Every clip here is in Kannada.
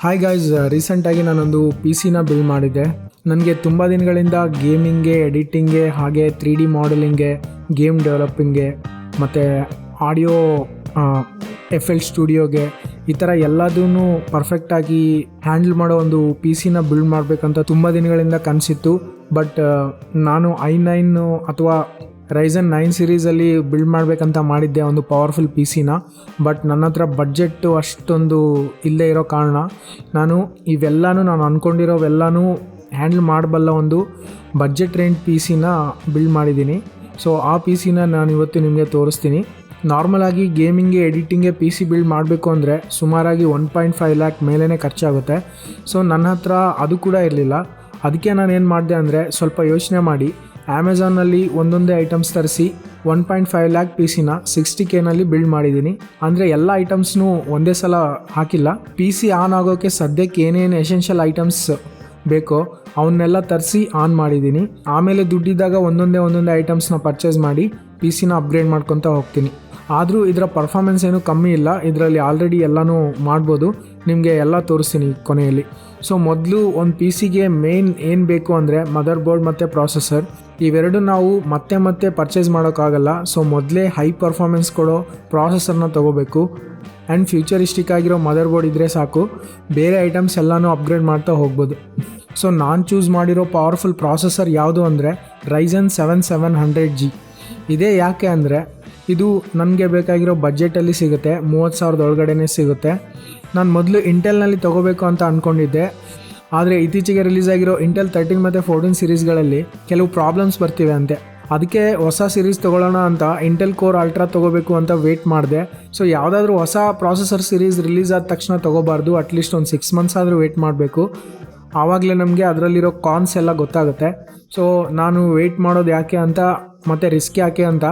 ಹಾಯ್ ಗಾಯ್ಸ್, ರೀಸೆಂಟಾಗಿ ನಾನೊಂದು ಪಿ ಸಿನ ಬಿಲ್ಡ್ ಮಾಡಿದ್ದೆ. ನನಗೆ ತುಂಬ ದಿನಗಳಿಂದ ಗೇಮಿಂಗ್ಗೆ, ಎಡಿಟಿಂಗ್ಗೆ, ಹಾಗೆ 3D ಮಾಡೆಲಿಂಗ್ಗೆ, ಗೇಮ್ ಡೆವಲಪಿಂಗ್ಗೆ ಮತ್ತು ಆಡಿಯೋ FL ಸ್ಟುಡಿಯೋಗೆ ಈ ಥರ ಎಲ್ಲದೂ ಪರ್ಫೆಕ್ಟಾಗಿ ಹ್ಯಾಂಡಲ್ ಮಾಡೋ ಒಂದು ಪಿ ಸಿನ ಬಿಲ್ಡ್ ಮಾಡಬೇಕಂತ ತುಂಬ ದಿನಗಳಿಂದ ಕನಸಿತ್ತು. ಬಟ್ ನಾನು i9 ಅಥವಾ Ryzen 9 ಸೀರೀಸಲ್ಲಿ ಬಿಲ್ಡ್ ಮಾಡಬೇಕಂತ ಮಾಡಿದ್ದೆ ಒಂದು ಪವರ್ಫುಲ್ ಪಿ ಸಿನ. ಬಟ್ ನನ್ನ ಹತ್ರ ಬಡ್ಜೆಟ್ಟು ಅಷ್ಟೊಂದು ಇಲ್ಲೇ ಇರೋ ಕಾರಣ ನಾನು ಅಂದ್ಕೊಂಡಿರೋವೆಲ್ಲನೂ ಹ್ಯಾಂಡಲ್ ಮಾಡಬಲ್ಲ ಒಂದು ಬಡ್ಜೆಟ್ ರೇಂಜ್ ಪಿ ಸಿನ ಬಿಲ್ಡ್ ಮಾಡಿದ್ದೀನಿ. ಸೊ ಆ ಪಿ ಸಿನ ನಾನು ಇವತ್ತು ನಿಮಗೆ ತೋರಿಸ್ತೀನಿ. ನಾರ್ಮಲಾಗಿ ಗೇಮಿಂಗ್ಗೆ, ಎಡಿಟಿಂಗ್ಗೆ ಪಿ ಸಿ ಬಿಲ್ಡ್ ಮಾಡಬೇಕು ಅಂದರೆ ಸುಮಾರಾಗಿ 1.5 ಲ್ಯಾಕ್ ಮೇಲೇ ಖರ್ಚಾಗುತ್ತೆ. ಸೊ ನನ್ನ ಹತ್ರ ಅದು ಕೂಡ ಇರಲಿಲ್ಲ. ಅದಕ್ಕೆ ನಾನು ಏನು ಮಾಡಿದೆ ಅಂದರೆ ಸ್ವಲ್ಪ ಯೋಚನೆ ಮಾಡಿ ಅಮೆಝಾನಲ್ಲಿ ಒಂದೊಂದೇ ಐಟಮ್ಸ್ ತರಿಸಿ 1.5 ಲ್ಯಾಕ್ ಪಿ ಸಿನ 60Kನಲ್ಲಿ ಬಿಲ್ಡ್ ಮಾಡಿದ್ದೀನಿ. ಅಂದರೆ ಎಲ್ಲ ಐಟಮ್ಸ್ನೂ ಒಂದೇ ಸಲ ಹಾಕಿಲ್ಲ. ಪಿ ಸಿ ಆನ್ ಆಗೋಕ್ಕೆ ಸದ್ಯಕ್ಕೆ ಏನೇನು ಎಸೆನ್ಷಿಯಲ್ ಐಟಮ್ಸ್ ಬೇಕೋ ಅವನ್ನೆಲ್ಲ ತರಿಸಿ ಆನ್ ಮಾಡಿದ್ದೀನಿ. ಆಮೇಲೆ ದುಡ್ಡಿದ್ದಾಗ ಒಂದೊಂದೇ ಐಟಮ್ಸ್ನ ಪರ್ಚೇಸ್ ಮಾಡಿ ಪಿ ಸಿನ ಅಪ್ಗ್ರೇಡ್ ಮಾಡ್ಕೊತಾ ಹೋಗ್ತೀನಿ. ಆದರೂ ಇದರ ಪರ್ಫಾರ್ಮೆನ್ಸ್ ಏನೂ ಕಮ್ಮಿ ಇಲ್ಲ. ಇದರಲ್ಲಿ ಆಲ್ರೆಡಿ ಎಲ್ಲನೂ ಮಾಡ್ಬೋದು. ನಿಮಗೆ ಎಲ್ಲ ತೋರಿಸ್ತೀನಿ ಕೊನೆಯಲ್ಲಿ. ಸೊ ಮೊದಲು ಒಂದು ಪಿ ಸಿಗೆ ಮೇನ್ ಏನು ಬೇಕು ಅಂದರೆ ಮದರ್ ಬೋರ್ಡ್ ಮತ್ತು ಪ್ರಾಸೆಸರ್. ಇವೆರಡು ನಾವು ಮತ್ತೆ ಪರ್ಚೇಸ್ ಮಾಡೋಕ್ಕಾಗಲ್ಲ. ಸೊ ಮೊದಲೇ ಹೈ ಪರ್ಫಾರ್ಮೆನ್ಸ್ ಕೊಡೋ ಪ್ರಾಸೆಸರ್ನ ತೊಗೋಬೇಕು. ಆ್ಯಂಡ್ ಫ್ಯೂಚರಿಸ್ಟಿಕ್ ಆಗಿರೋ ಮದರ್ ಬೋರ್ಡ್ ಇದ್ದರೆ ಸಾಕು, ಬೇರೆ ಐಟಮ್ಸ್ ಎಲ್ಲನೂ ಅಪ್ಗ್ರೇಡ್ ಮಾಡ್ತಾ ಹೋಗ್ಬೋದು. ಸೊ ನಾನು ಚೂಸ್ ಮಾಡಿರೋ ಪವರ್ಫುಲ್ ಪ್ರಾಸೆಸರ್ ಯಾವುದು ಅಂದರೆ Ryzen 7 700G. ಇದೇ ಯಾಕೆ ಅಂದರೆ ಇದು ನನಗೆ ಬೇಕಾಗಿರೋ ಬಡ್ಜೆಟಲ್ಲಿ ಸಿಗುತ್ತೆ, 30,000 ಒಳಗಡೆ ಸಿಗುತ್ತೆ. ನಾನು ಮೊದಲು ಇಂಟೆಲ್ನಲ್ಲಿ ತೊಗೋಬೇಕು ಅಂತ ಅಂದ್ಕೊಂಡಿದ್ದೆ. ಆದರೆ ಇತ್ತೀಚೆಗೆ ರಿಲೀಸ್ ಆಗಿರೋ ಇಂಟೆಲ್ 13 ಮತ್ತು 14 ಸೀರೀಸ್ಗಳಲ್ಲಿ ಕೆಲವು ಪ್ರಾಬ್ಲಮ್ಸ್ ಬರ್ತಿವೆ ಅಂತೆ. ಅದಕ್ಕೆ ಹೊಸ ಸೀರೀಸ್ ತೊಗೊಳ್ಳೋಣ ಅಂತ ಇಂಟೆಲ್ ಕೋರ್ ಅಲ್ಟ್ರಾ ತೊಗೋಬೇಕು ಅಂತ ವೆಯ್ಟ್ ಮಾಡಿದೆ. ಸೊ ಯಾವುದಾದ್ರೂ ಹೊಸ ಪ್ರಾಸೆಸರ್ ಸೀರೀಸ್ ರಿಲೀಸ್ ಆದ ತಕ್ಷಣ ತೊಗೋಬಾರ್ದು. ಅಟ್ಲೀಸ್ಟ್ ಒಂದು 6 ಮಂತ್ಸ್ ಆದರೂ ವೆಯ್ಟ್ ಮಾಡಬೇಕು. ಆವಾಗಲೇ ನಮಗೆ ಅದರಲ್ಲಿರೋ ಕಾನ್ಸ್ ಎಲ್ಲ ಗೊತ್ತಾಗುತ್ತೆ. ಸೊ ನಾನು ವೆಯ್ಟ್ ಮಾಡೋದು ಯಾಕೆ ಅಂತ ಮತ್ತು ರಿಸ್ಕ್ ಯಾಕೆ ಅಂತ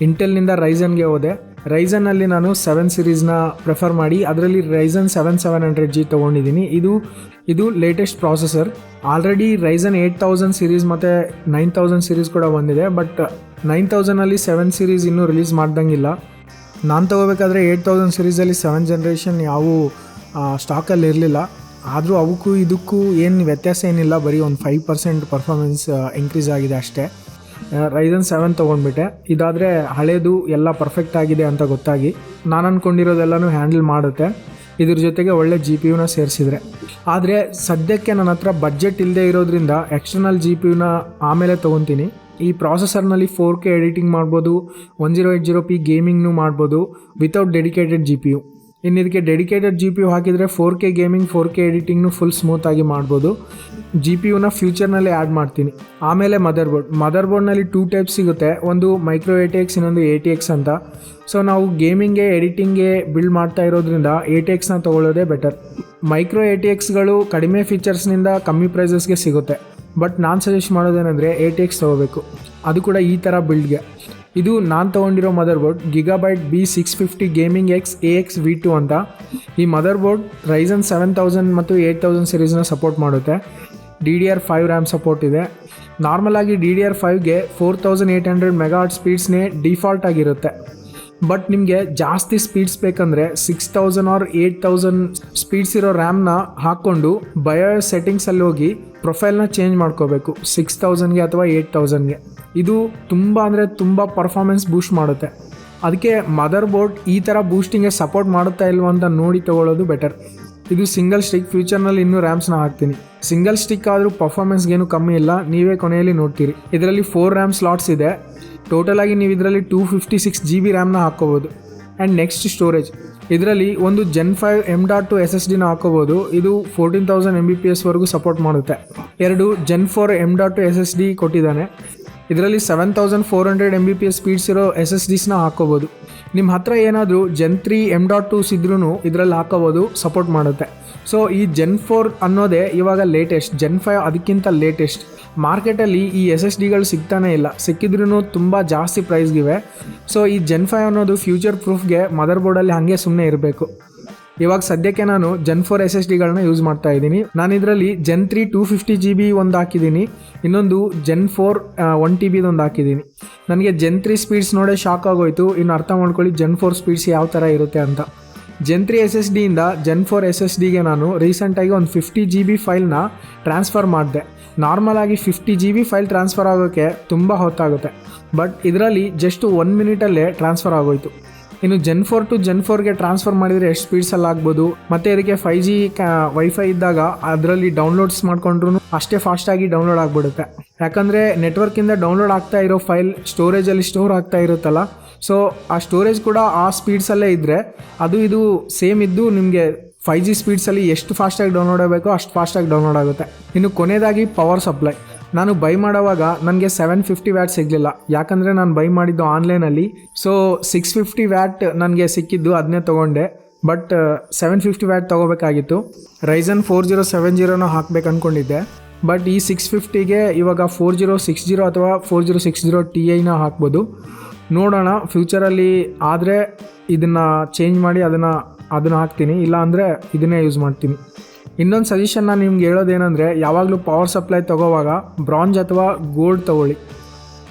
ಇಂಟೆಲ್ನಿಂದ ರೈಸನ್ಗೆ ಹೋದೆ. ರೈಸನ್ನಲ್ಲಿ ನಾನು 7 ಸೀರೀಸ್ನ ಪ್ರಿಫರ್ ಮಾಡಿ ಅದರಲ್ಲಿ Ryzen 7 700G ತೊಗೊಂಡಿದ್ದೀನಿ. ಇದು latest processor. Already Ryzen 8000 series ಮತ್ತು 9000 ಸೀರೀಸ್ ಕೂಡ ಬಂದಿದೆ. ಬಟ್ 9000ಅಲ್ಲಿ 7 ಸೀರೀಸ್ ಇನ್ನೂ ರಿಲೀಸ್ ಮಾಡ್ದಂಗಿಲ್ಲ. ನಾನು ತೊಗೋಬೇಕಾದ್ರೆ 8000 ಸೀರೀಸಲ್ಲಿ 7 ಜನ್ರೇಷನ್ ಯಾವುವು ಸ್ಟಾಕಲ್ಲಿ ಇರಲಿಲ್ಲ. ಆದರೂ ಅವಕ್ಕೂ ಇದಕ್ಕೂ ಏನು ವ್ಯತ್ಯಾಸ ಏನಿಲ್ಲ, ಬರೀ ಒಂದು 5% ಪರ್ಫಾರ್ಮೆನ್ಸ್ ಇನ್ಕ್ರೀಸ್ ಆಗಿದೆ ಅಷ್ಟೇ. Ryzen 7 ತೊಗೊಂಡ್ಬಿಟ್ಟೆ. ಇದಾದರೆ ಹಳೇದು ಎಲ್ಲ ಪರ್ಫೆಕ್ಟ್ ಆಗಿದೆ ಅಂತ ಗೊತ್ತಾಗಿ ನಾನು ಅಂದ್ಕೊಂಡಿರೋದೆಲ್ಲನೂ ಹ್ಯಾಂಡಲ್ ಮಾಡುತ್ತೆ, ಇದ್ರ ಜೊತೆಗೆ ಒಳ್ಳೆ GPUನ ಸೇರಿಸಿದ್ರೆ. ಆದರೆ ಸದ್ಯಕ್ಕೆ ನನ್ನ ಹತ್ರ ಬಡ್ಜೆಟ್ ಇಲ್ಲದೆ ಇರೋದ್ರಿಂದ ಎಕ್ಸ್ಟರ್ನಲ್ GPUನ ಆಮೇಲೆ ತೊಗೊತೀನಿ. ಈ ಪ್ರಾಸೆಸರ್ನಲ್ಲಿ 4K ಎಡಿಟಿಂಗ್ ಮಾಡ್ಬೋದು, 1080p ಗೇಮಿಂಗ್ನೂ ಮಾಡ್ಬೋದು ವಿತೌಟ್ ಡೆಡಿಕೇಟೆಡ್ GPU. ಇನ್ನು ಇದಕ್ಕೆ ಡೆಡಿಕೇಟೆಡ್ GPU ಹಾಕಿದರೆ 4K ಗೇಮಿಂಗ್, 4K ಎಡಿಟಿಂಗ್ನು ಫುಲ್ ಸ್ಮೂತಾಗಿ ಮಾಡ್ಬೋದು. GPUನ ಫ್ಯೂಚರ್ನಲ್ಲಿ ಆ್ಯಡ್ ಮಾಡ್ತೀನಿ. ಆಮೇಲೆ ಮದರ್ ಬೋರ್ಡ್ನಲ್ಲಿ 2 ಟೈಪ್ಸ್ ಸಿಗುತ್ತೆ. ಒಂದು ಮೈಕ್ರೋ ATX, ಇನ್ನೊಂದು ATX ಅಂತ. ಸೊ ನಾವು ಗೇಮಿಂಗ್ಗೆ, ಎಡಿಟಿಂಗ್ಗೆ ಬಿಲ್ಡ್ ಮಾಡ್ತಾ ಇರೋದ್ರಿಂದ ATXನ ತೊಗೊಳ್ಳೋದೇ ಬೆಟರ್. ಮೈಕ್ರೋ ATXಗಳು ಕಡಿಮೆ ಫೀಚರ್ಸ್ನಿಂದ ಕಮ್ಮಿ ಪ್ರೈಸಸ್ಗೆ ಸಿಗುತ್ತೆ. ಬಟ್ ನಾನು ಸಜೆಸ್ಟ್ ಮಾಡೋದೇನೆಂದರೆ ATX ತೊಗೋಬೇಕು, ಅದು ಕೂಡ ಈ ಥರ ಬಿಲ್ಡ್ಗೆ. ಇದು ನಾನು ತೊಗೊಂಡಿರೋ motherboard Gigabyte B650 gaming X AX V2 ಅಂತ. ಈ ಮದರ್ ಬೋರ್ಡ್ Ryzen 7000 ಮತ್ತು 8000 ಸೀರೀಸ್ನ ಸಪೋರ್ಟ್ ಮಾಡುತ್ತೆ. DDR5 ರ್ಯಾಮ್ ಸಪೋರ್ಟ್ ಇದೆ. ನಾರ್ಮಲಾಗಿ DDR5ಗೆ 4800 MHz ಸ್ಪೀಡ್ಸ್ನೇ ಡಿಫಾಲ್ಟ್ ಆಗಿರುತ್ತೆ. ಬಟ್ ನಿಮಗೆ ಜಾಸ್ತಿ ಸ್ಪೀಡ್ಸ್ ಬೇಕಂದರೆ 6000 ಆರ್ 8000 ಸ್ಪೀಡ್ಸ್ ಇರೋ ರ್ಯಾಮ್ನ ಹಾಕ್ಕೊಂಡು ಬಯೋಸ್ ಸೆಟ್ಟಿಂಗ್ಸಲ್ಲಿ ಹೋಗಿ ಪ್ರೊಫೈಲ್ನ ಚೇಂಜ್ ಮಾಡ್ಕೋಬೇಕು 6000ಗೆ ಅಥವಾ 8000ಗೆ. ಇದು ತುಂಬ ಪರ್ಫಾರ್ಮೆನ್ಸ್ ಬೂಸ್ಟ್ ಮಾಡುತ್ತೆ. ಅದಕ್ಕೆ ಮದರ್ ಬೋರ್ಡ್ ಈ ಥರ ಬೂಸ್ಟಿಂಗ್ಗೆ ಸಪೋರ್ಟ್ ಮಾಡುತ್ತಾ ಇಲ್ವ ಅಂತ ನೋಡಿ ತೊಗೊಳ್ಳೋದು ಬೆಟರ್. ಇದು ಸಿಂಗಲ್ ಸ್ಟಿಕ್. ಫ್ಯೂಚರ್ನಲ್ಲಿ ಇನ್ನೂ ರ್ಯಾಮ್ಸ್ನ ಹಾಕ್ತೀನಿ. ಸಿಂಗಲ್ ಸ್ಟಿಕ್ ಆದರೂ ಪರ್ಫಾರ್ಮೆನ್ಸ್ಗೇನು ಕಮ್ಮಿ ಇಲ್ಲ, ನೀವೇ ಕೊನೆಯಲ್ಲಿ ನೋಡ್ತೀರಿ. ಇದರಲ್ಲಿ 4 RAM ಸ್ಲಾಟ್ಸ್ ಇದೆ. ಟೋಟಲಾಗಿ ನೀವು ಇದರಲ್ಲಿ 256 GB ರ್ಯಾಮ್ನ ಹಾಕ್ಕೋಬೋದು. ಆ್ಯಂಡ್ ನೆಕ್ಸ್ಟ್ ಸ್ಟೋರೇಜ್, ಇದರಲ್ಲಿ ಒಂದು Gen 5 M.2 SSDನ ಹಾಕೋಬೋದು. ಇದು 14000 MBPS ವರೆಗೂ ಸಪೋರ್ಟ್ ಮಾಡುತ್ತೆ. 2 Gen 4 M.2 SSD ಕೊಟ್ಟಿದ್ದಾನೆ. ಇದರಲ್ಲಿ 7400 MBPS ಸ್ಪೀಡ್ಸ್ ಇರೋ SSDಸ್ನ ಹಾಕೋಬೋದು. ನಿಮ್ಮ ಹತ್ರ ಏನಾದರೂ Gen 3 M.2 ಇದ್ರೂ ಇದರಲ್ಲಿ ಹಾಕೋಬೋದು, ಸಪೋರ್ಟ್ ಮಾಡುತ್ತೆ. ಸೊ ಈ Gen 4 ಅನ್ನೋದೇ ಇವಾಗ ಲೇಟೆಸ್ಟ್. Gen 5 ಅದಕ್ಕಿಂತ ಲೇಟೆಸ್ಟ್. ಮಾರ್ಕೆಟಲ್ಲಿ ಈ SSDಗಳು ಸಿಗ್ತಾನೇ ಇಲ್ಲ, ಸಿಕ್ಕಿದ್ರೂ ತುಂಬ ಜಾಸ್ತಿ ಪ್ರೈಸ್ಗಿವೆ. ಸೊ ಈ Gen 5 ಅನ್ನೋದು ಫ್ಯೂಚರ್ ಪ್ರೂಫ್ಗೆ ಮದರ್ ಬೋರ್ಡಲ್ಲಿ ಹಾಗೆ ಸುಮ್ಮನೆ ಇರಬೇಕು. ಇವಾಗ ಸದ್ಯಕ್ಕೆ ನಾನು Gen 4 SSDಗಳನ್ನ ಯೂಸ್ ಮಾಡ್ತಾ ಇದ್ದೀನಿ. ನಾನು ಇದರಲ್ಲಿ Gen 3 250 GB ಒಂದು ಹಾಕಿದ್ದೀನಿ, ಇನ್ನೊಂದು Gen 4 1 TB ಒಂದು ಹಾಕಿದ್ದೀನಿ. ನನಗೆ Gen 3 ಸ್ಪೀಡ್ಸ್ ನೋಡೇ ಶಾಕ್ ಆಗೋಯ್ತು. ಇನ್ನು ಅರ್ಥ ಮಾಡ್ಕೊಳ್ಳಿ Gen 4 ಸ್ಪೀಡ್ಸ್ ಯಾವ ಥರ ಇರುತ್ತೆ ಅಂತ. ಜೆನ್ 3 ಎಸ್ ಎಸ್ ಡಿಯಿಂದ ಜೆನ್ 4 ಎಸ್ ಎಸ್ ಡಿಗೆ ನಾನು ರೀಸೆಂಟಾಗಿ ಒಂದು 50 GB ಫೈಲ್ನ ಟ್ರಾನ್ಸ್ಫರ್ ಮಾಡಿದೆ. ನಾರ್ಮಲಾಗಿ 50 GB ಫೈಲ್ ಟ್ರಾನ್ಸ್ಫರ್ ಆಗೋಕ್ಕೆ ತುಂಬ ಹೊತ್ತಾಗುತ್ತೆ, ಬಟ್ ಇದರಲ್ಲಿ ಜಸ್ಟ್ 1 ಮಿನಿಟಲ್ಲೇ ಟ್ರಾನ್ಸ್ಫರ್ ಆಗೋಯಿತು. ಇನ್ನು ಜೆನ್ 4 ಟು ಜೆನ್ 4ಗೆ ಟ್ರಾನ್ಸ್ಫರ್ ಮಾಡಿದರೆ ಎಷ್ಟು ಸ್ಪೀಡ್ಸಲ್ಲಿ ಆಗ್ಬೋದು, ಮತ್ತು ಇದಕ್ಕೆ 5G ವೈಫೈ ಇದ್ದಾಗ ಅದರಲ್ಲಿ ಡೌನ್ಲೋಡ್ಸ್ ಮಾಡ್ಕೊಂಡ್ರು ಅಷ್ಟೇ ಫಾಸ್ಟಾಗಿ ಡೌನ್ಲೋಡ್ ಆಗಿಬಿಡುತ್ತೆ. ಯಾಕಂದರೆ ನೆಟ್ವರ್ಕಿಂದ ಡೌನ್ಲೋಡ್ ಆಗ್ತಾ ಇರೋ ಫೈಲ್ ಸ್ಟೋರೇಜಲ್ಲಿ ಸ್ಟೋರ್ ಆಗ್ತಾ ಇರುತ್ತಲ್ಲ, ಸೊ ಆ ಸ್ಟೋರೇಜ್ ಕೂಡ ಆ ಸ್ಪೀಡ್ಸಲ್ಲೇ ಇದ್ದರೆ ಇದು ಸೇಮ್ ಇದ್ದು ನಿಮಗೆ 5G ಸ್ಪೀಡ್ಸಲ್ಲಿ ಎಷ್ಟು ಫಾಸ್ಟಾಗಿ ಡೌನ್ಲೋಡ್ ಆಗಬೇಕೋ ಅಷ್ಟು ಫಾಸ್ಟಾಗಿ ಡೌನ್ಲೋಡ್ ಆಗುತ್ತೆ. ಇನ್ನು ಕೊನೆಯದಾಗಿ ಪವರ್ ಸಪ್ಲೈ. ನಾನು ಬೈ ಮಾಡೋವಾಗ ನನಗೆ 750 ವ್ಯಾಟ್ ಸಿಗಲಿಲ್ಲ, ಯಾಕಂದರೆ ನಾನು ಬೈ ಮಾಡಿದ್ದು ಆನ್ಲೈನಲ್ಲಿ. ಸೊ 650 ವ್ಯಾಟ್ ನನಗೆ ಸಿಕ್ಕಿದ್ದು, ಅದನ್ನೇ ತೊಗೊಂಡೆ. ಬಟ್ 750 ವ್ಯಾಟ್ ತೊಗೋಬೇಕಾಗಿತ್ತು. Ryzen 4070ನ ಹಾಕ್ಬೇಕು ಅಂದ್ಕೊಂಡಿದ್ದೆ, ಬಟ್ ಈ 650ಗೆ ಇವಾಗ 4060 ಅಥವಾ 4060 Tiನ ಹಾಕ್ಬೋದು. ನೋಡೋಣ ಫ್ಯೂಚರಲ್ಲಿ ಆದರೆ ಇದನ್ನು ಚೇಂಜ್ ಮಾಡಿ ಅದನ್ನು ಹಾಕ್ತೀನಿ, ಇಲ್ಲ ಅಂದರೆ ಇದನ್ನೇ ಯೂಸ್ ಮಾಡ್ತೀನಿ. ಇನ್ನೊಂದು ಸಜೆಷನ್ ನಾನು ನಿಮ್ಗೆ ಹೇಳೋದೇನೆಂದರೆ, ಯಾವಾಗಲೂ ಪವರ್ ಸಪ್ಲೈ ತೊಗೋವಾಗ ಬ್ರಾಂಜ್ ಅಥವಾ ಗೋಲ್ಡ್ ತೊಗೊಳ್ಳಿ.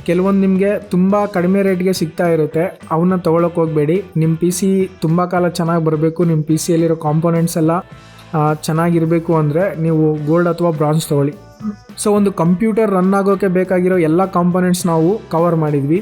ಕೆಲವೊಂದು ನಿಮಗೆ ತುಂಬ ಕಡಿಮೆ ರೇಟ್ಗೆ ಸಿಗ್ತಾ ಇರುತ್ತೆ, ಅವನ್ನ ತೊಗೊಳಕ್ಕೆ ಹೋಗಬೇಡಿ. ನಿಮ್ಮ ಪಿ ಸಿ ತುಂಬ ಕಾಲ ಚೆನ್ನಾಗಿ ಬರಬೇಕು, ನಿಮ್ಮ ಪಿ ಸಿಯಲ್ಲಿರೋ ಕಾಂಪೋನೆಂಟ್ಸ್ ಎಲ್ಲ ಚೆನ್ನಾಗಿರಬೇಕು ಅಂದರೆ ನೀವು ಗೋಲ್ಡ್ ಅಥವಾ ಬ್ರಾಂಜ್ ತೊಗೊಳ್ಳಿ. ಸೊ ಒಂದು ಕಂಪ್ಯೂಟರ್ ರನ್ ಆಗೋಕ್ಕೆ ಬೇಕಾಗಿರೋ ಎಲ್ಲ ಕಾಂಪೋನೆಂಟ್ಸ್ ನಾವು ಕವರ್ ಮಾಡಿದ್ವಿ.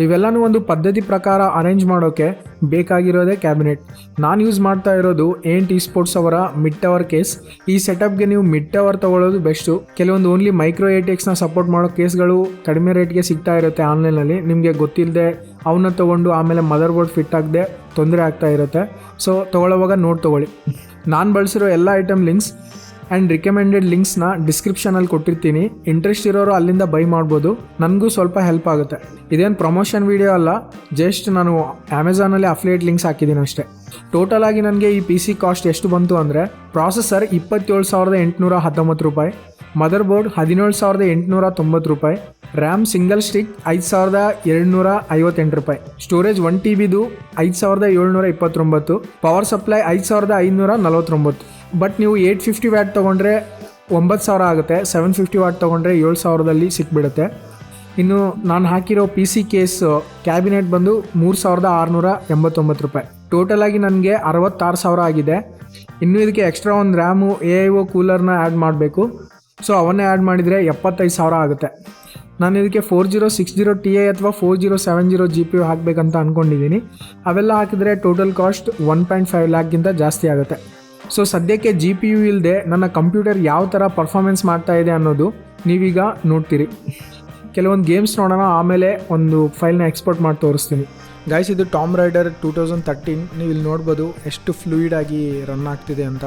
ಇವೆಲ್ಲನೂ ಒಂದು ಪದ್ಧತಿ ಪ್ರಕಾರ ಅರೇಂಜ್ ಮಾಡೋಕ್ಕೆ ಬೇಕಾಗಿರೋದೇ ಕ್ಯಾಬಿನೆಟ್. ನಾನು ಯೂಸ್ ಮಾಡ್ತಾ ಇರೋದು ANT Esports ಅವರ ಮಿಡ್ ಟವರ್ ಕೇಸ್. ಈ ಸೆಟಪ್ಗೆ ನೀವು ಮಿಡ್ ಟವರ್ ತೊಗೊಳ್ಳೋದು ಬೆಸ್ಟು. ಕೆಲವೊಂದು ಓನ್ಲಿ ಮೈಕ್ರೋ ATXನ ಸಪೋರ್ಟ್ ಮಾಡೋ ಕೇಸ್ಗಳು ಕಡಿಮೆ ರೇಟ್ಗೆ ಸಿಗ್ತಾ ಇರುತ್ತೆ ಆನ್ಲೈನಲ್ಲಿ. ನಿಮಗೆ ಗೊತ್ತಿಲ್ಲದೆ ಅವನ್ನ ತೊಗೊಂಡು ಆಮೇಲೆ ಮದರ್ ಬೋರ್ಡ್ ಫಿಟ್ ಆಗದೆ ತೊಂದರೆ ಆಗ್ತಾ ಇರುತ್ತೆ. ಸೊ ತೊಗೊಳ್ಳೋವಾಗ ನೋಡಿ ತೊಗೊಳ್ಳಿ. ನಾನು ಬಳಸಿರೋ ಎಲ್ಲ ಐಟಮ್ ಲಿಂಕ್ಸ್ ಆ್ಯಂಡ್ ರಿಕಮೆಂಡೆಡ್ ಲಿಂಕ್ಸ್ನ ಡಿಸ್ಕ್ರಿಪ್ಷನಲ್ಲಿ ಕೊಟ್ಟಿರ್ತೀನಿ. ಇಂಟ್ರೆಸ್ಟ್ ಇರೋರು ಅಲ್ಲಿಂದ ಬೈ ಮಾಡ್ಬೋದು, ನನಗೂ ಸ್ವಲ್ಪ ಹೆಲ್ಪ್ ಆಗುತ್ತೆ. ಇದೇನು ಪ್ರಮೋಷನ್ ವೀಡಿಯೋ ಅಲ್ಲ, ಜಸ್ಟ್ ನಾನು ಅಮೆಝಾನಲ್ಲಿ ಅಫಿಲಿಯೇಟ್ ಲಿಂಕ್ಸ್ ಹಾಕಿದ್ದೀನಿ ಅಷ್ಟೇ. ಟೋಟಲ್ ಆಗಿ ನನಗೆ ಈ PC ಕಾಸ್ಟ್ ಎಷ್ಟು ಬಂತು ಅಂದರೆ, ಪ್ರಾಸೆಸರ್ 27,819 ರೂಪಾಯಿ, ಮದರ್ ಬೋರ್ಡ್ 17,890 ರೂಪಾಯಿ, ರ್ಯಾಮ್ ಸಿಂಗಲ್ ಸ್ಟಿಕ್ 5,258 ರೂಪಾಯಿ, ಸ್ಟೋರೇಜ್ 1 TBದು 5,729, ಪವರ್ ಸಪ್ಲೈ 5,549. ಬಟ್ ನೀವು 850 ವ್ಯಾಟ್ ತೊಗೊಂಡ್ರೆ 9,000 ಆಗುತ್ತೆ, 750 ವ್ಯಾಟ್ ತೊಗೊಂಡ್ರೆ 7,000ದಲ್ಲಿ ಸಿಕ್ಬಿಡುತ್ತೆ. ಇನ್ನು ನಾನು ಹಾಕಿರೋ PC ಕೇಸ್ ಕ್ಯಾಬಿನೆಟ್ ಬಂದು 3,689 ರೂಪಾಯಿ. ಟೋಟಲ್ ಆಗಿ ನನಗೆ 66,000 ಆಗಿದೆ. ಇನ್ನು ಇದಕ್ಕೆ ಎಕ್ಸ್ಟ್ರಾ ಒಂದು ರ್ಯಾಮು AIO ಕೂಲರ್ನ ಆ್ಯಡ್ ಮಾಡಬೇಕು. ಸೊ ಅವನ್ನೇ ಆ್ಯಡ್ ಮಾಡಿದರೆ 75,000 ಆಗುತ್ತೆ. ನಾನು ಇದಕ್ಕೆ 4060 Ti ಅಥವಾ 4070 GPU ಹಾಕಬೇಕಂತ ಅಂದ್ಕೊಂಡಿದ್ದೀನಿ. ಅವೆಲ್ಲ ಹಾಕಿದರೆ ಟೋಟಲ್ ಕಾಸ್ಟ್ 1.5 ಲ್ಯಾಕ್ಗಿಂತ ಜಾಸ್ತಿ ಆಗುತ್ತೆ. ಸೊ ಸದ್ಯಕ್ಕೆ GPU ಇಲ್ಲದೆ ನನ್ನ ಕಂಪ್ಯೂಟರ್ ಯಾವ ಥರ ಪರ್ಫಾರ್ಮೆನ್ಸ್ ಮಾಡ್ತಾ ಇದೆ ಅನ್ನೋದು ನೀವೀಗ ನೋಡ್ತೀರಿ. ಕೆಲವೊಂದು ಗೇಮ್ಸ್ ನೋಡೋಣ, ಆಮೇಲೆ ಒಂದು ಫೈಲ್ನ ಎಕ್ಸ್ಪೋರ್ಟ್ ಮಾಡಿ ತೋರಿಸ್ತೀನಿ. ಗೈಸ್, ಇದು ಟಾಮ್ ರೈಡರ್ 2013. ನೀವು ಇಲ್ಲಿ ನೋಡ್ಬೋದು ಎಷ್ಟು ಫ್ಲೂಯಿಡಾಗಿ ರನ್ ಆಗ್ತಿದೆ ಅಂತ.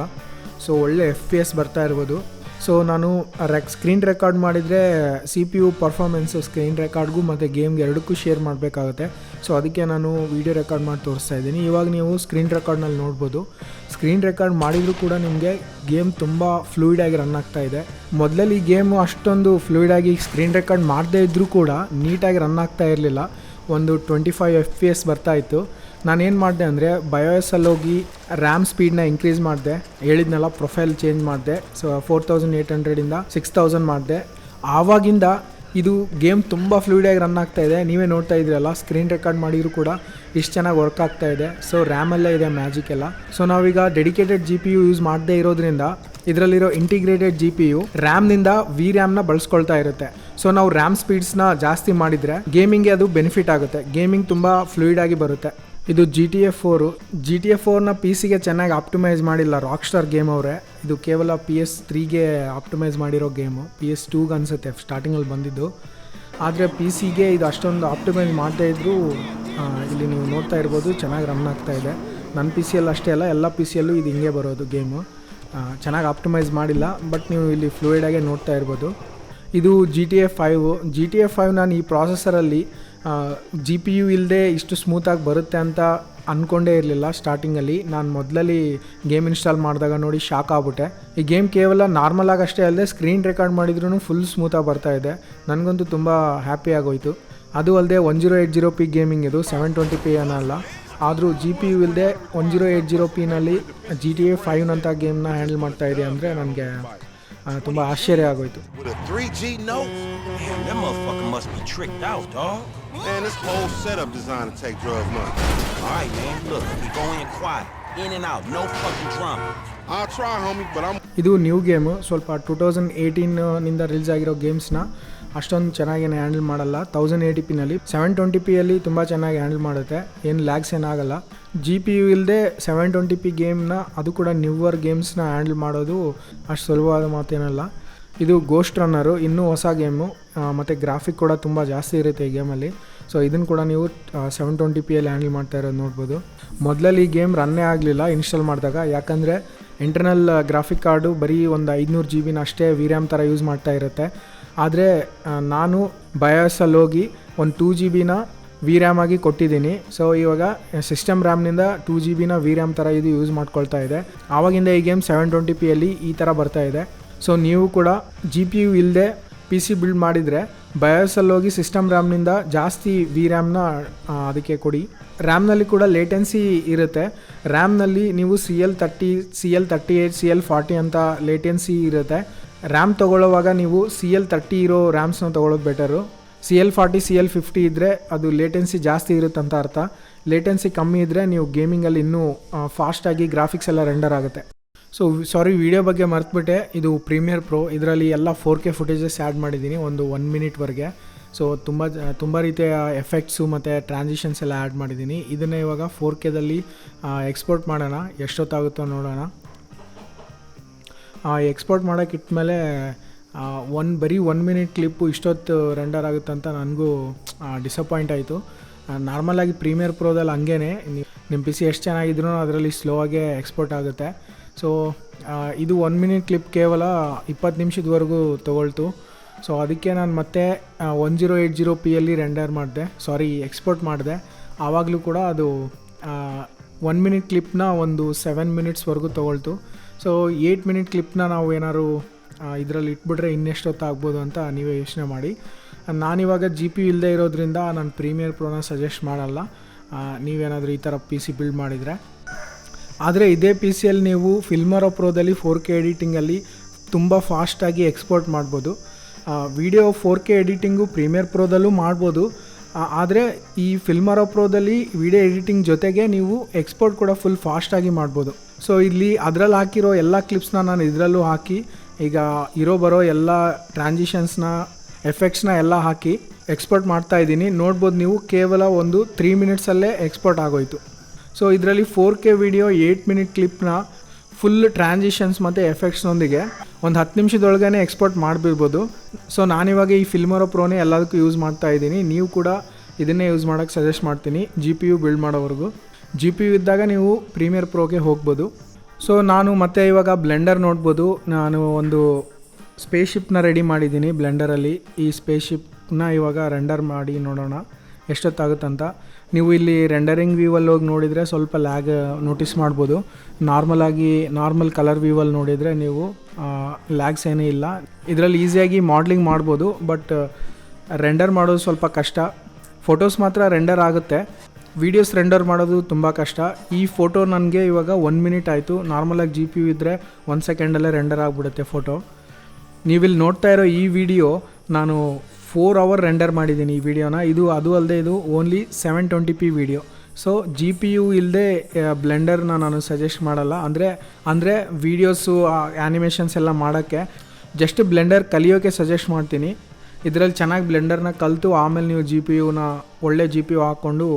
ಸೊ ಒಳ್ಳೆ FPS ಬರ್ತಾ ಇರ್ಬೋದು. ಸೊ ನಾನು ಸ್ಕ್ರೀನ್ ರೆಕಾರ್ಡ್ ಮಾಡಿದರೆ CPU ಪರ್ಫಾರ್ಮೆನ್ಸು ಸ್ಕ್ರೀನ್ ರೆಕಾರ್ಡ್ಗೂ ಮತ್ತು ಗೇಮ್ಗೆ ಎರಡಕ್ಕೂ ಶೇರ್ ಮಾಡಬೇಕಾಗುತ್ತೆ. ಸೊ ಅದಕ್ಕೆ ನಾನು ವೀಡಿಯೋ ರೆಕಾರ್ಡ್ ಮಾಡಿ ತೋರಿಸ್ತಾ ಇದ್ದೀನಿ. ಇವಾಗ ನೀವು ಸ್ಕ್ರೀನ್ ರೆಕಾರ್ಡ್ನಲ್ಲಿ ನೋಡ್ಬೋದು. ಸ್ಕ್ರೀನ್ ರೆಕಾರ್ಡ್ ಮಾಡಿದರೂ ಕೂಡ ನಿಮಗೆ ಗೇಮ್ ತುಂಬ ಫ್ಲೂಯಿಡಾಗಿ ರನ್ ಆಗ್ತಾ ಇದೆ. ಮೊದಲಲ್ಲಿ ಈ ಗೇಮು ಅಷ್ಟೊಂದು ಫ್ಲೂಯಿಡಾಗಿ ಸ್ಕ್ರೀನ್ ರೆಕಾರ್ಡ್ ಮಾಡದೇ ಇದ್ದರೂ ಕೂಡ ನೀಟಾಗಿ ರನ್ ಆಗ್ತಾ ಇರಲಿಲ್ಲ. ಒಂದು 25 FPS ಬರ್ತಾಯಿತ್ತು. ನಾನೇನು ಮಾಡಿದೆ ಅಂದರೆ ಬಯೋಎಸಲ್ಲಿ ಹೋಗಿ ರ್ಯಾಮ್ ಸ್ಪೀಡ್ನ ಇನ್ಕ್ರೀಸ್ ಮಾಡಿದೆ, ಹೇಳಿದ್ನೆಲ್ಲ ಪ್ರೊಫೈಲ್ ಚೇಂಜ್ ಮಾಡಿದೆ. ಸೊ 4800ಇಂದ 6000 ಮಾಡಿದೆ. ಆವಾಗಿಂದ ಇದು ಗೇಮ್ ತುಂಬ ಫ್ಲೂಯಿಡಾಗಿ ರನ್ ಆಗ್ತಾ ಇದೆ. ನೀವೇ ನೋಡ್ತಾ ಇದ್ದೀರಲ್ಲ, ಸ್ಕ್ರೀನ್ ರೆಕಾರ್ಡ್ ಮಾಡಿದರೂ ಕೂಡ ಇಷ್ಟು ಚೆನ್ನಾಗಿ ವರ್ಕ್ ಆಗ್ತಾ ಇದೆ. ಸೊ ರ್ಯಾಮಲ್ಲೇ ಇದೆ ಮ್ಯಾಜಿಕ್ ಎಲ್ಲ. ಸೊ ನಾವೀಗ ಡೆಡಿಕೇಟೆಡ್ GPU ಯೂಸ್ ಮಾಡದೇ ಇರೋದ್ರಿಂದ ಇದರಲ್ಲಿರೋ ಇಂಟಿಗ್ರೇಟೆಡ್ GPU ರ್ಯಾಮ್ನಿಂದ VRAMನ ಬಳಸ್ಕೊಳ್ತಾ ಇರುತ್ತೆ. ಸೊ ನಾವು ರ್ಯಾಮ್ ಸ್ಪೀಡ್ಸ್ನ ಜಾಸ್ತಿ ಮಾಡಿದರೆ ಗೇಮಿಂಗ್ಗೆ ಅದು ಬೆನಿಫಿಟ್ ಆಗುತ್ತೆ, ಗೇಮಿಂಗ್ ತುಂಬ ಫ್ಲೂಯಿಡಾಗಿ ಬರುತ್ತೆ. ಇದು GTA 4. GTA 4ನ PCಗೆ ಚೆನ್ನಾಗಿ ಆಪ್ಟಿಮೈಸ್ ಮಾಡಿಲ್ಲ ರಾಕ್ಸ್ಟಾರ್ ಗೇಮ್ ಅವರೇ. ಇದು ಕೇವಲ PS3ಗೆ ಆಪ್ಟಿಮೈಸ್ ಮಾಡಿರೋ ಗೇಮು. PS2ಗೆ ಅನಿಸುತ್ತೆ ಸ್ಟಾರ್ಟಿಂಗಲ್ಲಿ ಬಂದಿದ್ದು. ಆದರೆ PCಗೆ ಇದು ಅಷ್ಟೊಂದು ಆಪ್ಟಿಮೈಸ್ ಮಾಡದೇ ಇದ್ದರೂ ಇಲ್ಲಿ ನೀವು ನೋಡ್ತಾ ಇರ್ಬೋದು ಚೆನ್ನಾಗಿ ರನ್ ಆಗ್ತಾ ಇದೆ. ನನ್ನ PCಯಲ್ಲಿ ಅಷ್ಟೇ ಅಲ್ಲ, ಎಲ್ಲ PCಯಲ್ಲೂ ಇದು ಹಿಂಗೆ ಬರೋದು ಗೇಮು. ಚೆನ್ನಾಗಿ ಆಪ್ಟಿಮೈಸ್ ಮಾಡಿಲ್ಲ, ಬಟ್ ನೀವು ಇಲ್ಲಿ ಫ್ಲೂಯಿಡಾಗೆ ನೋಡ್ತಾ ಇರ್ಬೋದು. ಇದು GTA 5. GTA 5 ನಾನು ಈ ಪ್ರಾಸೆಸರಲ್ಲಿ GPU ಇಲ್ಲದೆ ಇಷ್ಟು ಸ್ಮೂತಾಗಿ ಬರುತ್ತೆ ಅಂತ ಅಂದ್ಕೊಂಡೇ ಇರಲಿಲ್ಲ. ಸ್ಟಾರ್ಟಿಂಗಲ್ಲಿ ನಾನು ಮೊದಲಲ್ಲಿ ಗೇಮ್ ಇನ್ಸ್ಟಾಲ್ ಮಾಡಿದಾಗ ನೋಡಿ ಶಾಕ್ ಆಗ್ಬಿಟ್ಟೆ. ಈ ಗೇಮ್ ಕೇವಲ ನಾರ್ಮಲಾಗಿ ಅಷ್ಟೇ ಅಲ್ಲದೆ ಸ್ಕ್ರೀನ್ ರೆಕಾರ್ಡ್ ಮಾಡಿದ್ರೂ ಫುಲ್ ಸ್ಮೂತಾಗಿ ಬರ್ತಾಯಿದೆ. ನನಗಂತೂ ತುಂಬ ಹ್ಯಾಪಿ ಆಗೋಯಿತು. ಅದು ಅಲ್ಲದೆ 1080p ಗೇಮಿಂಗ್ ಇದು, 720p ಏನಲ್ಲ. ಆದರೂ GPU ಇಲ್ಲದೆ 1080pನಲ್ಲಿ GTA 5ನಂಥ ಗೇಮ್ನ ಹ್ಯಾಂಡಲ್ ಮಾಡ್ತಾ ಇದೆ ಅಂದರೆ ನನಗೆ ತುಂಬ ಆಶ್ಚರ್ಯ ಆಗೋಯಿತು. Man, this whole setup designed to take drugs money. All right, man. Look, we go in quiet. In and out, no fucking drama. I'll try, homie, but I'm ಇದು ನ್ಯೂ ಗೇಮು, ಸ್ವಲ್ಪ 2018 ರಿಲೀಸ್ ಆಗಿರೋ ಗೇಮ್ಸ್ನ ಅಷ್ಟೊಂದು ಚೆನ್ನಾಗಿ ಹ್ಯಾಂಡಲ್ ಮಾಡಲ್ಲ. 1080pನಲ್ಲಿ 720pಯಲ್ಲಿ ತುಂಬ ಚೆನ್ನಾಗಿ ಹ್ಯಾಂಡಲ್ ಮಾಡುತ್ತೆ, ಏನು ಲ್ಯಾಗ್ಸ್ ಏನಾಗಲ್ಲ. GPU ಇಲ್ಲದೆ 720p ಗೇಮ್ನ, ಅದು ಕೂಡ ನ್ಯೂವರ್ ಗೇಮ್ಸ್ನ ಹ್ಯಾಂಡಲ್ ಮಾಡೋದು ಅಷ್ಟು ಸುಲಭವಾದ ಮಾತೇನಲ್ಲ. ಇದು ಗೋಸ್ಟ್ ರನ್ನರು, ಇನ್ನೂ ಹೊಸ ಗೇಮು, ಮತ್ತು ಗ್ರಾಫಿಕ್ ಕೂಡ ತುಂಬ ಜಾಸ್ತಿ ಇರುತ್ತೆ ಈ ಗೇಮಲ್ಲಿ. ಸೊ ಇದನ್ನು ಕೂಡ ನೀವು 720pಯಲ್ಲಿ ಹ್ಯಾಂಡಲ್ ಮಾಡ್ತಾ ಇರೋದು ನೋಡ್ಬೋದು. ಮೊದಲಲ್ಲಿ ಈ ಗೇಮ್ ರನ್ನೇ ಆಗಲಿಲ್ಲ ಇನ್ಸ್ಟಾಲ್ ಮಾಡಿದಾಗ, ಯಾಕಂದರೆ ಇಂಟರ್ನಲ್ ಗ್ರಾಫಿಕ್ ಕಾರ್ಡು ಬರೀ ಒಂದು 500 GB ಅಷ್ಟೇ VRAM ಥರ ಯೂಸ್ ಮಾಡ್ತಾ ಇರುತ್ತೆ. ಆದರೆ ನಾನು ಬಯಾಸಲ್ಲಿ ಹೋಗಿ ಒಂದು 2 GB VRAM ಆಗಿ ಕೊಟ್ಟಿದ್ದೀನಿ. ಸೊ ಇವಾಗ ಸಿಸ್ಟಮ್ ರ್ಯಾಮ್ನಿಂದ 2 GB VRAM ಥರ ಇದು ಯೂಸ್ ಮಾಡ್ಕೊಳ್ತಾ ಇದೆ. ಆವಾಗಿಂದ ಈ ಗೇಮ್ 720pಯಲ್ಲಿ ಈ ಥರ ಬರ್ತಾ ಇದೆ. ಸೊ ನೀವು ಕೂಡ GPU ಇಲ್ಲದೆ PC ಬಿಲ್ಡ್ ಮಾಡಿದರೆ ಬಯಾಸಲ್ಲಿ ಹೋಗಿ ಸಿಸ್ಟಮ್ ರ್ಯಾಮ್ನಿಂದ ಜಾಸ್ತಿ VRAMನ ಅದಕ್ಕೆ ಕೊಡಿ. ರ್ಯಾಮ್ನಲ್ಲಿ ಕೂಡ ಲೇಟೆನ್ಸಿ ಇರುತ್ತೆ. ರ್ಯಾಮ್ನಲ್ಲಿ ನೀವು CL30, CL38, CL40 ಅಂತ ಲೇಟೆನ್ಸಿ ಇರುತ್ತೆ. ರ್ಯಾಮ್ ತೊಗೊಳ್ಳೋವಾಗ ನೀವು CL30 ಇರೋ ರ್ಯಾಮ್ಸ್ನ ತೊಗೊಳ್ಳೋದು ಬೆಟರು. CL40, CL50 ಇದ್ದರೆ ಅದು ಲೇಟೆನ್ಸಿ ಜಾಸ್ತಿ ಇರುತ್ತಂತ ಅರ್ಥ. ಲೇಟೆನ್ಸಿ ಕಮ್ಮಿ ಇದ್ದರೆ ನೀವು ಗೇಮಿಂಗಲ್ಲಿ ಇನ್ನೂ ಫಾಸ್ಟಾಗಿ ಗ್ರಾಫಿಕ್ಸ್ ಎಲ್ಲ ರೆಂಡರ್ ಆಗುತ್ತೆ. ಸೊ ಸಾರಿ, ವಿಡಿಯೋ ಬಗ್ಗೆ ಮರ್ತುಬಿಟ್ಟೆ. ಇದು ಪ್ರೀಮಿಯರ್ ಪ್ರೋ, ಇದರಲ್ಲಿ ಎಲ್ಲ 4K ಫುಟೇಜಸ್ ಆ್ಯಡ್ ಮಾಡಿದ್ದೀನಿ, ಒಂದು 1 ಮಿನಿಟ್ವರೆಗೆ. ಸೊ ತುಂಬ ರೀತಿಯ ಎಫೆಕ್ಟ್ಸು ಮತ್ತು ಟ್ರಾನ್ಸಿಷನ್ಸ್ ಎಲ್ಲ ಆ್ಯಡ್ ಮಾಡಿದ್ದೀನಿ. ಇದನ್ನು ಇವಾಗ 4Kದಲ್ಲಿ ಎಕ್ಸ್ಪೋರ್ಟ್ ಮಾಡೋಣ, ಎಷ್ಟೊತ್ತಾಗುತ್ತೋ ನೋಡೋಣ. ಎಕ್ಸ್ಪೋರ್ಟ್ ಮಾಡೋಕ್ಕೆ ಇಟ್ಮೇಲೆ ಬರೀ 1 ಮಿನಿಟ್ ಕ್ಲಿಪ್ಪು ಇಷ್ಟೊತ್ತು ರೆಂಡರ್ ಆಗುತ್ತೆ ಅಂತ ನನಗೂ ಡಿಸಪಾಯಿಂಟ್ ಆಯಿತು. ನಾರ್ಮಲಾಗಿ ಪ್ರೀಮಿಯರ್ ಪ್ರೋದಲ್ಲಿ ಹಂಗೇ ನಿಮ್ಮ PC ಎಷ್ಟು ಚೆನ್ನಾಗಿದ್ರೂ ಅದರಲ್ಲಿ ಸ್ಲೋ ಆಗೇ ಎಕ್ಸ್ಪೋರ್ಟ್ ಆಗುತ್ತೆ. ಸೊ ಇದು 1 ಮಿನಿಟ್ ಕ್ಲಿಪ್ ಕೇವಲ 20 ನಿಮಿಷದವರೆಗೂ ತೊಗೊಳ್ತು. ಸೊ ಅದಕ್ಕೆ ನಾನು ಮತ್ತೆ 1080pಯಲ್ಲಿ ರೆಂಡರ್ ಮಾಡಿದೆ, ಎಕ್ಸ್ಪೋರ್ಟ್ ಮಾಡಿದೆ. ಆವಾಗಲೂ ಕೂಡ ಅದು 1 ಮಿನಿಟ್ ಕ್ಲಿಪ್ನ ಒಂದು 7 ಮಿನಿಟ್ಸ್ವರೆಗೂ ತೊಗೊಳ್ತು. ಸೊ 8 ಮಿನಿಟ್ ಕ್ಲಿಪ್ನ ನಾವು ಏನಾದ್ರು ಇದರಲ್ಲಿ ಇಟ್ಬಿಟ್ರೆ ಇನ್ನೆಷ್ಟೊತ್ತಾಗ್ಬೋದು ಅಂತ ನೀವೇ ಯೋಚನೆ ಮಾಡಿ. ನಾನಿವಾಗ GPU ಇಲ್ಲದೆ ಇರೋದ್ರಿಂದ ನಾನು ಪ್ರೀಮಿಯರ್ ಪ್ರೋನ ಸಜೆಸ್ಟ್ ಮಾಡಲ್ಲ, ನೀವೇನಾದರೂ ಈ ಥರ PC ಬಿಲ್ಡ್ ಮಾಡಿದರೆ. ಆದರೆ ಇದೇ PCಯಲ್ಲಿ ನೀವು ಫಿಲ್ಮರಾ ಪ್ರೋದಲ್ಲಿ 4K ಎಡಿಟಿಂಗಲ್ಲಿ ತುಂಬ ಫಾಸ್ಟಾಗಿ ಎಕ್ಸ್ಪೋರ್ಟ್ ಮಾಡ್ಬೋದು. ವಿಡಿಯೋ 4K ಎಡಿಟಿಂಗು ಪ್ರೀಮಿಯರ್ ಪ್ರೋದಲ್ಲೂ ಮಾಡ್ಬೋದು. ಆದರೆ ಈ ಫಿಲ್ಮರಾ ಪ್ರೋದಲ್ಲಿ ವಿಡಿಯೋ ಎಡಿಟಿಂಗ್ ಜೊತೆಗೆ ನೀವು ಎಕ್ಸ್ಪೋರ್ಟ್ ಕೂಡ ಫುಲ್ ಫಾಸ್ಟಾಗಿ ಮಾಡ್ಬೋದು. ಸೊ ಇಲ್ಲಿ ಅದರಲ್ಲಿ ಹಾಕಿರೋ ಎಲ್ಲ ಕ್ಲಿಪ್ಸ್ನ ನಾನು ಇದರಲ್ಲೂ ಹಾಕಿ, ಈಗ ಬರೋ ಎಲ್ಲ ಟ್ರಾನ್ಸಿಷನ್ಸ್ನ, ಎಫೆಕ್ಟ್ಸ್ನ ಎಲ್ಲ ಹಾಕಿ ಎಕ್ಸ್ಪೋರ್ಟ್ ಮಾಡ್ತಾ ಇದ್ದೀನಿ. ನೋಡ್ಬೋದು ನೀವು, ಕೇವಲ ಒಂದು 3 ಮಿನಿಟ್ಸಲ್ಲೇ ಎಕ್ಸ್ಪೋರ್ಟ್ ಆಗೋಯಿತು. ಸೊ ಇದರಲ್ಲಿ 4K ವಿಡಿಯೋ 8 ಮಿನಿಟ್ ಕ್ಲಿಪ್ನ ಫುಲ್ ಟ್ರಾನ್ಸಿಷನ್ಸ್ ಮತ್ತು ಎಫೆಕ್ಟ್ಸ್ನೊಂದಿಗೆ ಒಂದು 10 ನಿಮಿಷದೊಳಗೇ ಎಕ್ಸ್ಪೋರ್ಟ್ ಮಾಡಿಬಿಡ್ಬೋದು. ಸೊ ನಾನಿವಾಗ ಈ ಫಿಲ್ಮರಾ ಪ್ರೋನೇ ಎಲ್ಲದಕ್ಕೂ ಯೂಸ್ ಮಾಡ್ತಾ ಇದ್ದೀನಿ. ನೀವು ಕೂಡ ಇದನ್ನೇ ಯೂಸ್ ಮಾಡೋಕ್ಕೆ ಸಜೆಸ್ಟ್ ಮಾಡ್ತೀನಿ, GPU ಬಿಲ್ಡ್ ಮಾಡೋವರೆಗೂ. GPU ಇದ್ದಾಗ ನೀವು ಪ್ರೀಮಿಯರ್ ಪ್ರೋಗೆ ಹೋಗ್ಬೋದು. ಸೊ ನಾನು ಮತ್ತೆ ಇವಾಗ ಬ್ಲೆಂಡರ್ ನೋಡ್ಬೋದು. ನಾನು ಒಂದು ಸ್ಪೇಸ್ಶಿಪ್ನ ರೆಡಿ ಮಾಡಿದ್ದೀನಿ ಬ್ಲೆಂಡರಲ್ಲಿ. ಈ ಸ್ಪೇಸ್ಶಿಪ್ನ ಇವಾಗ ರೆಂಡರ್ ಮಾಡಿ ನೋಡೋಣ ಎಷ್ಟೊತ್ತಾಗುತ್ತಂತ. ನೀವು ಇಲ್ಲಿ ರೆಂಡರಿಂಗ್ ವ್ಯೂವಲ್ಲಿ ಹೋಗಿ ನೋಡಿದರೆ ಸ್ವಲ್ಪ ಲ್ಯಾಗ್ ನೋಟಿಸ್ ಮಾಡ್ಬೋದು. ನಾರ್ಮಲ್ ಕಲರ್ ವ್ಯೂವಲ್ಲಿ ನೋಡಿದರೆ ನೀವು ಲ್ಯಾಗ್ಸ್ ಏನೂ ಇಲ್ಲ. ಇದರಲ್ಲಿ ಈಸಿಯಾಗಿ ಮಾಡಲಿಂಗ್ ಮಾಡ್ಬೋದು, ಬಟ್ ರೆಂಡರ್ ಮಾಡೋದು ಸ್ವಲ್ಪ ಕಷ್ಟ. ಫೋಟೋಸ್ ಮಾತ್ರ ರೆಂಡರ್ ಆಗುತ್ತೆ, ವೀಡಿಯೋಸ್ ರೆಂಡರ್ ಮಾಡೋದು ತುಂಬ ಕಷ್ಟ. ಈ ಫೋಟೋ ನನಗೆ ಇವಾಗ 1 ಮಿನಿಟ್ ಆಯಿತು. ನಾರ್ಮಲಾಗಿ GPU ಇದ್ದರೆ 1 ಸೆಕೆಂಡಲ್ಲೇ ರೆಂಡರ್ ಆಗಿಬಿಡುತ್ತೆ ಫೋಟೋ. ನೀವಿಲ್ಲಿ ನೋಡ್ತಾ ಇರೋ ಈ ವಿಡಿಯೋ ನಾನು 4 ಅವರ್ ರೆಂಡರ್ ಮಾಡಿದ್ದೀನಿ ಈ ವಿಡಿಯೋನ. ಅದು ಅಲ್ಲದೆ ಇದು only 720p video. So GPU ಇಲ್ಲದೆ ಬ್ಲೆಂಡರ್ನ ನಾನು ಸಜೆಸ್ಟ್ ಮಾಡಲ್ಲ. ಅಂದರೆ ವೀಡಿಯೋಸು, ಆ್ಯನಿಮೇಷನ್ಸ್ ಎಲ್ಲ ಮಾಡೋಕ್ಕೆ ಜಸ್ಟ್ ಬ್ಲೆಂಡರ್ ಕಲಿಯೋಕ್ಕೆ ಸಜೆಸ್ಟ್ ಮಾಡ್ತೀನಿ. ಇದರಲ್ಲಿ ಚೆನ್ನಾಗಿ ಬ್ಲೆಂಡರ್ನ ಕಲಿತು ಆಮೇಲೆ ನೀವು GPUನ ಒಳ್ಳೆ GPU ಹಾಕ್ಕೊಂಡು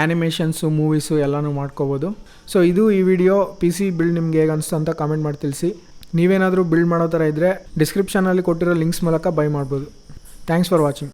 ಆ್ಯನಿಮೇಷನ್ಸು, ಮೂವೀಸು ಎಲ್ಲನೂ ಮಾಡ್ಕೋಬೋದು. ಸೊ ಇದು ಈ ವಿಡಿಯೋ. PC ಬಿಲ್ಡ್ ನಿಮ್ಗೆ ಹೇಗೆ ಅನಿಸ್ತು ಅಂತ ಕಾಮೆಂಟ್ ಮಾಡಿ ತಿಳಿಸಿ. ನೀವೇನಾದರೂ ಬಿಲ್ಡ್ ಮಾಡೋ ಥರ ಇದ್ದರೆ ಡಿಸ್ಕ್ರಿಪ್ಷನಲ್ಲಿ ಕೊಟ್ಟಿರೋ ಲಿಂಕ್ಸ್ ಮೂಲಕ ಬೈ ಮಾಡ್ಬೋದು. Thanks for watching.